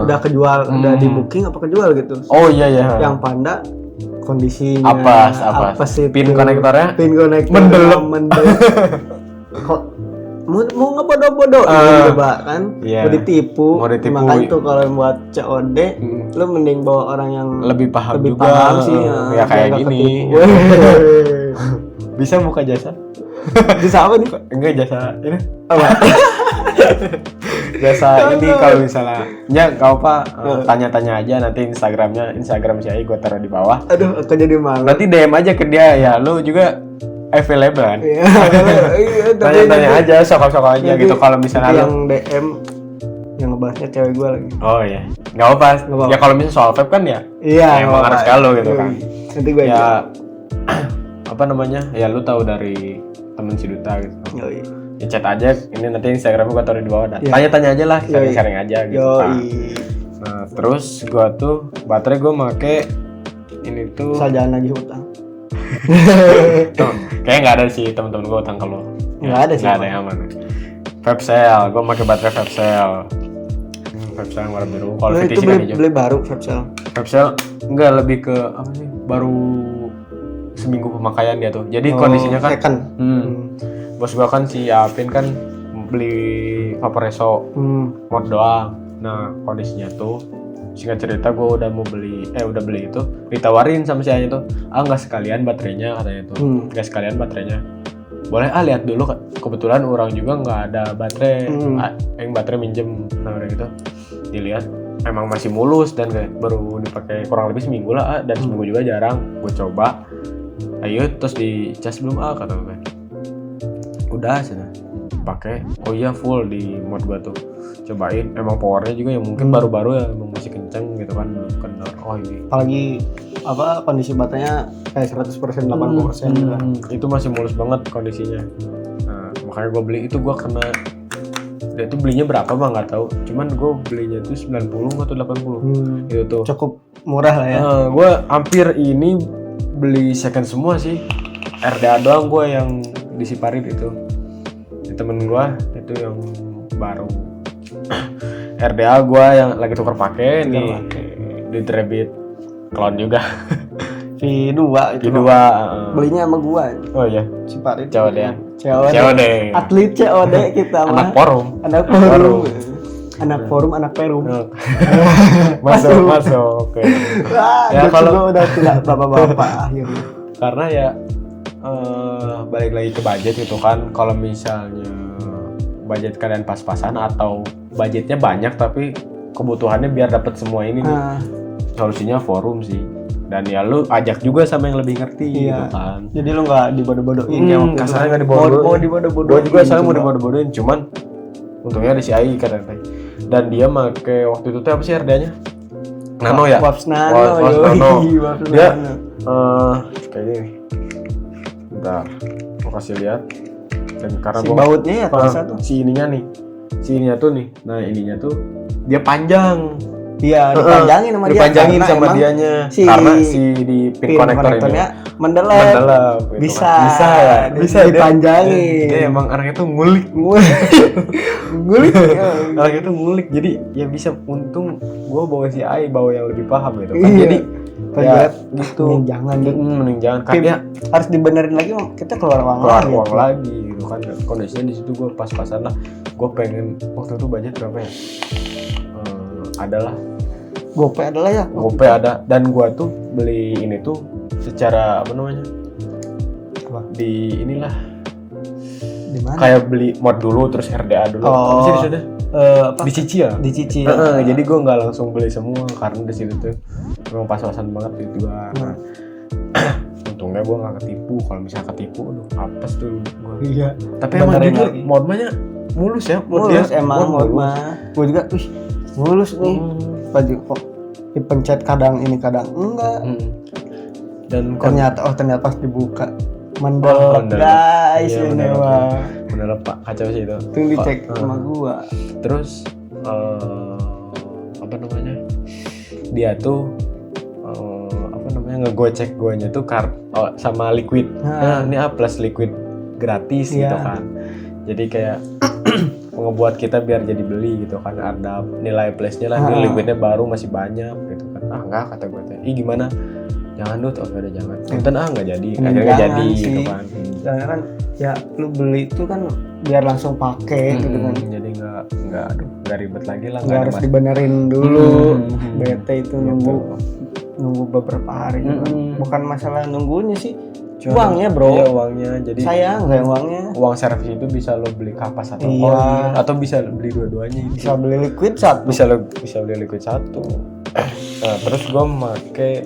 Udah kejual, udah di booking apa kejual gitu. Oh iya. Yang Panda kondisinya apa sih pin konektornya mendelep kok mau ngebodoh-bodoh gitu kan mau ditipu. Makanya tuh kalau buat COD lu mending bawa orang yang lebih paham sih ya kayak gini. Bisa buka jasa apa nih? Enggak jasa ini apa? Jasa ini kalau misalnya nggak apa tanya-tanya aja nanti Instagram si Ai gue taruh di bawah. Aduh aku jadi malu. Nanti DM aja ke dia ya, lu juga available kan? Iya. Tanya-tanya aja, sok-sok aja gitu kalau misalnya yang DM yang ngebahasnya cewek gue lagi. Oh iya, nggak apa. Ya kalau misalnya soal vape kan ya. Iya. Emang harus kalau gitu kan. Nanti gue ya apa namanya? Ya lu tahu dari temen si Duta gitu. Ya chat aja, ini nanti Instagram gue taruh di bawah dah. Tanya-tanya aja lah, sharing aja gitu kan. Nah terus gue tuh baterai gue make ini tuh. Asal jangan lagi utang. Tuh, kayaknya nggak ada sih temen-temen gue utang kalau. Nggak ada sih. Nggak ada yang aman. Vape Cell, gue make baterai Vape Cell. Vape Cell yang warna biru. Kalau itu beli baru Vape Cell. Vape Cell enggak lebih ke apa sih? Baru seminggu pemakaian dia tuh. Jadi kondisinya kan. Second. Bos gua kan si Apin kan beli Vaporeso mod doang. Nah kondisinya tuh singkat cerita gua udah beli itu ditawarin sama si Anya tuh nggak sekalian baterainya katanya tuh nggak sekalian baterainya boleh lihat dulu kebetulan orang juga nggak ada baterai yang baterai minjem nah udah gitu dilihat emang masih mulus dan baru dipakai kurang lebih seminggu lah dan seminggu juga jarang gue coba ayo terus dicas belum kata gue udah sana pakai full di mod gua tuh cobain emang powernya juga yang mungkin baru-baru ya emang masih kenceng gitu kan belum kendor ini apalagi kondisi baterainya kayak 100% 80% juga itu masih mulus banget kondisinya. Nah makanya gua beli itu gua karena dia tuh belinya berapa mah nggak tahu cuman gua belinya tuh 90 atau 80 itu tuh cukup murah lah ya. Gua hampir ini beli second semua sih RDA doang gua yang di Siparit itu. Di temen gua itu yang baru. RDA gua yang lagi tuker pakai nih di Trebit klon juga. V2 itu. V2. Belinya sama gua. Oh iya. Siparit. COD. Atlet COD kita mah. Anak forum. Anak forum, anak perum. Masuk. Oke. Ya kalau udah tidak bapak-bapak akhirnya. Karena ya balik lagi ke budget itu kan, kalau misalnya budget kalian pas-pasan atau budgetnya banyak tapi kebutuhannya biar dapat semua ini nih, solusinya forum sih. Dan ya lu ajak juga sama yang lebih ngerti gitu kan. Jadi lu nggak dibodoh-bodohin kasarnya nggak dibodoh-bodohin. Mau dibodoh-bodohin. Gua juga saya mau dibodoh-bodohin, cuman untungnya ada si Ai kan. Dan dia make waktu itu tuh apa sih RD-nya? Nano ya? Waps Nano. Dia kayak gini. Bentar, gua kasih lihat. Dan karena si bautnya ya kalau satu. Si ininya tuh nih. Nah ininya tuh dia panjang. Iya, dipanjangin sama dianya. Karena si di pin konektornya mendelep gitu bisa kan. Bisa dipanjangin. Dia emang anaknya tuh ngulik. Anaknya tuh ngulik. Jadi ya bisa, untung gua bawa si Ai bawa yang lebih paham gitu kan. Jadi ya gitu. Mending jangan kan ya harus dibenerin lagi, kita keluar uang lagi gitu kan. Kondisinya di situ gua pas-pasan lah. Gua pengen waktu itu budget berapa ya? Adalah GoPay ada, dan gua tuh beli ini tuh secara apa namanya? Di inilah. Di mana? Kayak beli mod dulu terus RDA dulu. Apa sih di sana? Dicicil. Jadi gua nggak langsung beli semua karena di situ tuh memang pas-pasan banget itu gua. Untungnya gua nggak ketipu. Kalau misalnya ketipu, aduh apes tuh gua. Iya. Tapi emang jujur modnya mulus ya. Mulus emang mod mah. Gua juga mulus nih. Baju kok dipencet kadang ini kadang enggak. Dan ternyata pas dibuka mendelep guys, iya, ini mah mendelep Pak, kacau sih itu. Tuh dicek sama gua. Terus apa namanya? Dia tuh ngegocek guanya tuh sama liquid. Nah, ini plus liquid gratis gitu kan. Jadi kayak ngebuat kita biar jadi beli gitu kan, ada nilai plusnya lah. Ini liquidnya baru masih banyak gitu kan. Enggak, kata gue teh. Gimana? Jangan Dut, jangan. Nonton nggak jadi. Akhirnya jadi sih. Gitu kan. Jangan kan ya lu beli itu kan biar langsung pakai gitu kan. Jadi nggak ribet lagi lah. Nggak harus dibenerin dulu. Bete itu nunggu beberapa hari gitu. Bukan masalah nunggunya sih. Uangnya bro. Iya uangnya. Jadi sayang nggak uangnya. Uang servis itu bisa lo beli kapas atau koin, atau bisa beli dua-duanya. Bisa beli liquid satu. Bisa beli liquid satu. Nah terus gue make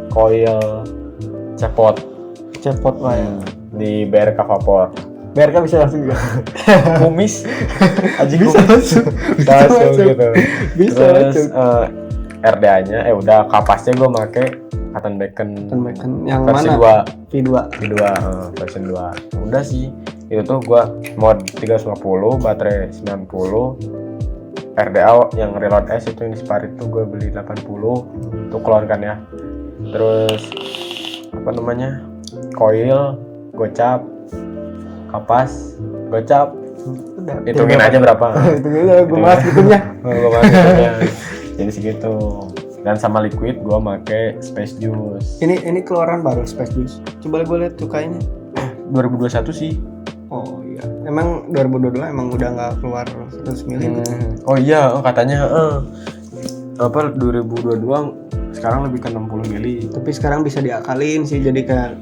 coil cepot lah ya. Di BRK Vapor. BRK bisa langsung juga. Kumis. Bisa langsung gitu. Bisa terus RDA-nya udah kapasnya gue make Cotton Bacon yang versi mana? 2 versi 2. Udah sih itu tuh gua mod 350, baterai 90, RDA yang reload S itu yang di Siparit tuh gua beli 80 untuk keluarkan ya. Terus apa namanya, coil, gocap, kapas, gocap, hitungin aja berapa. Hitungin aja, gua mas hitungnya. Jadi segitu. Dan sama liquid gue make Space Juice. Ini keluaran baru Space Juice. Coba gue lihat cukainya. 2021 sih. Oh iya. Emang 2022 emang udah nggak keluar 100 mili gitu. Oh iya, katanya 2022 sekarang lebih ke 60 mili. Tapi sekarang bisa diakalin sih, jadi kayak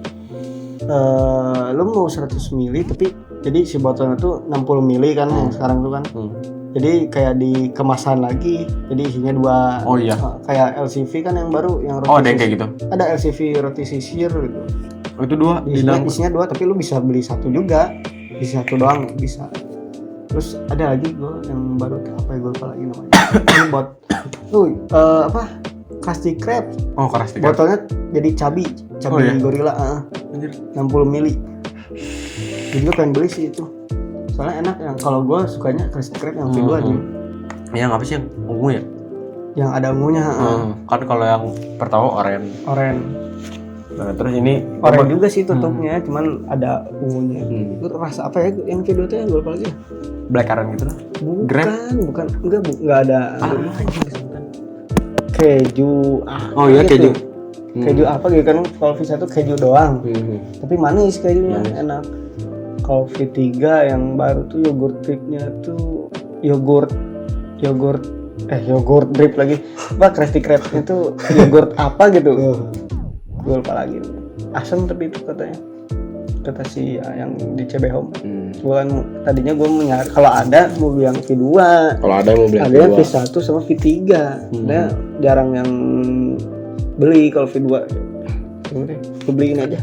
lo mau 100 mili tapi jadi si botolnya tuh 60 mili kan yang sekarang tuh kan. Jadi kayak di kemasan lagi, jadi isinya 2. Oh iya. Kayak LCV kan yang baru yang roti. Oh ada yang kayak gitu. Ada LCV roti sisir gitu. Oh itu 2. Isinya 2 tapi lu bisa beli 1 juga. Bisa 1 doang bisa. Terus ada lagi gue yang baru apa ya, gue lupa lagi namanya. Ini buat apa? Krusty Krab. Oh Krusty Krab. Botolnya jadi cabi iya? Gorilla. 60 mili. Jadi gue pengen beli sih itu. Soalnya enak, yang kalau gue sukanya Krusty Krab yang V2 aja. Yang apa sih yang ungu ya? Yang ada ungunya. Kan kalau yang pertama oren. Nah, terus ini oranye juga sih tutupnya, cuman ada ungunya. Itu rasa apa ya yang kedua tuh ya, gue lupa lagi. blackcurrant gitu lah. Bukan, enggak ada. Keju. Oh iya, gitu. keju. Keju apa gitu kan, kalau V1 keju doang. Tapi manis kejunya, enak. Kalau V3 yang baru tuh yogurt dripnya tuh yogurt drip lagi. Krusty Krab-nya tuh yogurt apa gitu. Gue lupa lagi. Asam tapi itu katanya. Kata si yang di CB Home. Gua kan tadinya gue menyari kalau ada mau beli yang V2. Kalau ada mau beli yang V1 sama V3. Nah, jarang yang beli kalau V2. Gue beliin aja.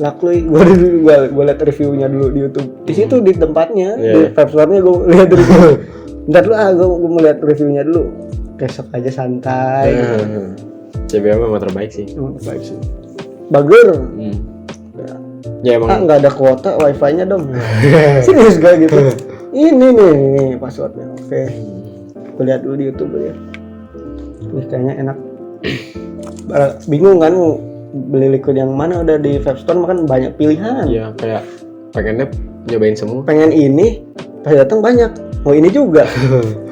Lakluy, gue liat reviewnya dulu di YouTube. Di situ di tempatnya, di Vape Store-nya gue lihat review. Bentar dulu gue mau lihat reviewnya dulu. Besok aja santai. CBM emang terbaik sih. Bager. Ya emang nggak ada kuota wifi-nya dong. Serius gak gitu. Ini nih passwordnya. Oke. Gue lihat dulu di YouTube ya. Wih, kayaknya enak. Bingung kan mau beli liquid yang mana, udah di Vape Store makan banyak pilihan. Iya, kayak pengennya nyobain semua. Pengen ini, pas datang banyak. Mau ini juga.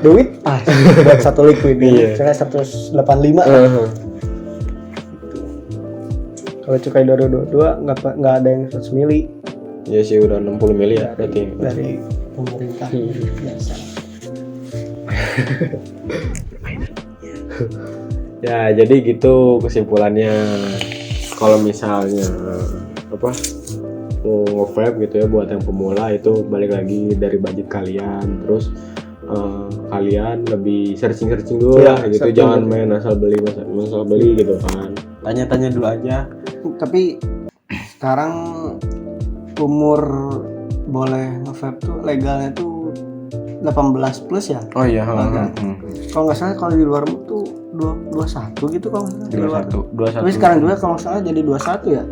Duit pas buat satu liquid ini. Saya 185. Kalau cukai Doro 22 nggak ada yang 100 mili. Iya sih, udah 60 mili ya berarti. Dari pemerintah biasa. Ya, jadi gitu kesimpulannya. Kalau misalnya mau nge-vape gitu ya buat yang pemula, itu balik lagi dari budget kalian. Terus kalian lebih searching dulu lah gitu, jangan main asal beli gitu kan. Tanya-tanya dulu aja. Tapi sekarang umur boleh nge-vape tuh legalnya tuh 18 plus ya? Oh iya. Kalau nggak salah kalau di luar tuh 21 gitu kalau nggak salah. 21. Tapi sekarang juga kalau nggak salah jadi 21 ya?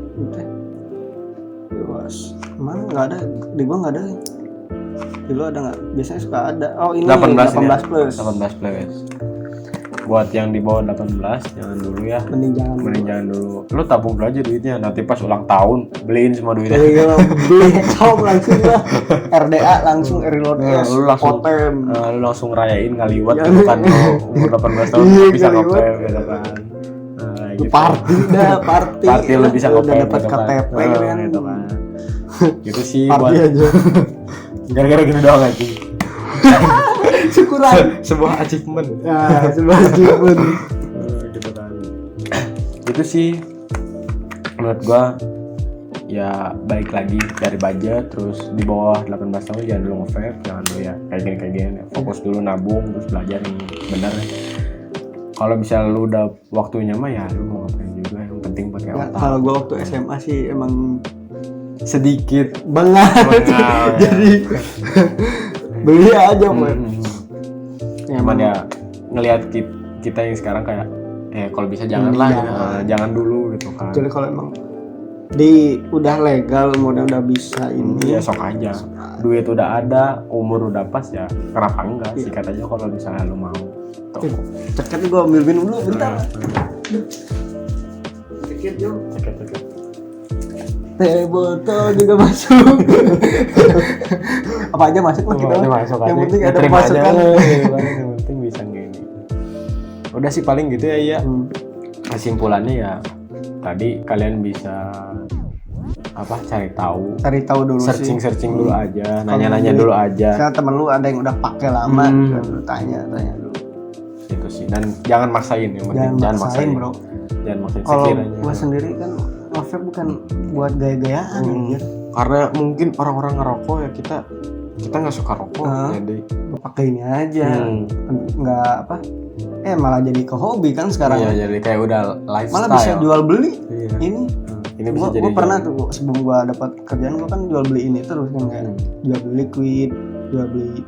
Mana nggak ada? Di gua nggak ada. Di lu ada nggak? Biasanya suka ada. Oh ini 18 plus. 18 plus. Buat yang di bawah 18 jangan dulu ya. Mending jangan dulu. Lu tabung dulu aja duitnya. Nanti pas ulang tahun beliin semua duitnya. Beli top langsung lah. RDA langsung reload S. Lu langsung rayain ngaliwat gitu kan. Umur 18 tahun bisa nge-vape gitu kan. Gitu. Party lu bisa nge-vape udah dapat KTP kan. Gitu kan. Gitu sih buat aja. Gara-gara gini doang aja. Syukuran. Sebuah achievement. Gitu kan. Itu sih menurut gua ya balik lagi dari budget, terus di bawah 18 tahun jangan dulu nge-vape, jangan dulu ya kayak gini. Fokus dulu nabung, terus belajar nih bener. Kalau misalnya lu udah waktunya mah ya lu mau ngapain juga, yang penting pakai otak. Kalau gua waktu SMA sih emang sedikit banget. Jadi beli aja Emang ya ngelihat kita yang sekarang kayak kalau bisa janganlah jangan dulu gitu kan. Jadi kalau emang udah legal, udah bisa ini ya sok aja. Duit udah ada, umur udah pas ya kenapa enggak? Sikat aja kalau misalnya lu mau. Ceket gue ambil minum dulu bentar. Ceket yuk. Teh botol juga masuk. Apa aja masuk lah kita. Yang penting ada pemasukan. Yang penting bisa gini. Udah sih paling gitu ya iya. Kesimpulannya ya tadi kalian bisa cari tahu dulu, searching dulu aja, nanya dulu aja. Misalnya temen lu ada yang udah pakai lama, tanya dulu. Itu sih, dan jangan maksain, jangan maksain bro. Jangan maksain. Kalau gua sendiri kan vape bukan buat gaya-gayaan ya. Karena mungkin orang-orang ngerokok ya kita nggak suka rokok, jadi pakai ini aja, nggak malah jadi ke hobi kan sekarang. Iya, jadi kayak udah lifestyle. Malah bisa jual beli ini bisa jadi. Gue pernah tuh sebelum gue dapat kerjaan gue kan jual beli ini terus kan kayak jual beli liquid, jual beli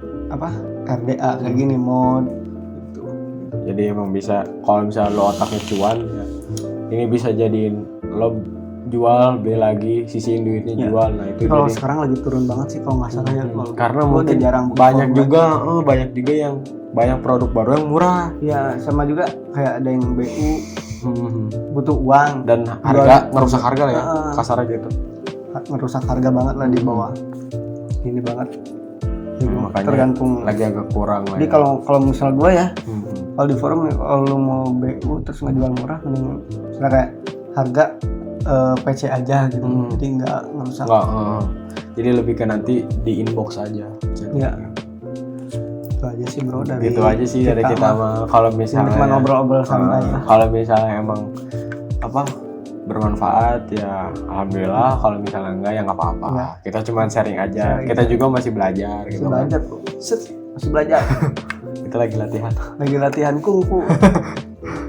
RDA kayak gini mod gitu. Jadi emang bisa kalau misalnya lo otaknya cuan ya, ini bisa jadiin lo jual beli lagi, sisihin duitnya jual. Nah itu kalau jadi sekarang lagi turun banget sih kalau nggak salah ya. Karena mungkin jarang banyak juga yang banyak produk baru yang murah. Ya sama juga kayak ada yang BU butuh uang Dan harga ngerusak harga lah ya, kasarnya gitu. ngerusak harga banget lah di bawah ini banget. Jadi Makanya tergantung lagi agak kurang lah. jadi Ya. kalau misal gue ya kalau di forum kalau lu mau BU terus ngejual murah mending misalnya kayak harga PC aja gitu jadi nggak ngerusak. Nggak, jadi lebih ke nanti di inbox aja. Ya itu aja sih bro dari Gitu aja sih dari kita mah. Kalau misalnya cuma ngobrol-ngobrol santai ya. kalau misalnya emang apa bermanfaat ya alhamdulillah, kalau misalnya enggak ya nggak apa-apa. Ya. Kita cuma sharing aja. Sharing Kita juga masih belajar Masih gitu. belajar bro. Masih belajar Kita lagi latihan. lagi latihan kungfu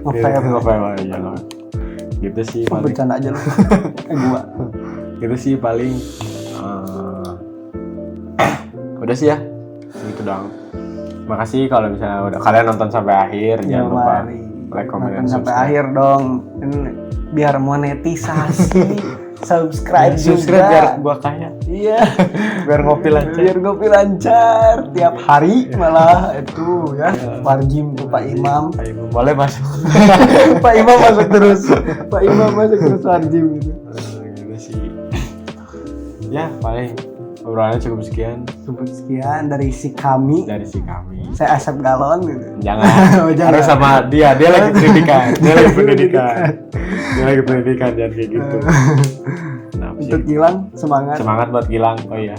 Ngefam aja lah. Gitu sih paling. bercanda aja lu gua Gitu sih paling. Udah sih ya. Gitu dong. Makasih kalau misalnya udah kalian nonton sampai akhir. Jangan lupa like, comment, dan sampai subscribe. akhir dong. Ini biar monetisasi. subscribe biar juga. gua kaya. Iya. Biar ngopi lancar. Biar ngopi lancar tiap hari malah itu ya. Warjim tuh Pak Imam. Pak Imam boleh masuk. Pak Imam masuk terus. Pak Imam masuk terus warjim gitu. Gitu sih. Ya paling obrolannya cukup sekian Sekian dari si kami. dari si kami. Saya Asep Galon gitu. Jangan. Oh, jangan. Harus sama dia lagi pendidikan. Dia lagi pendidikan jangan kayak gitu. Kenapa sih? Untuk Gilang semangat. Semangat buat Gilang. Oh iya.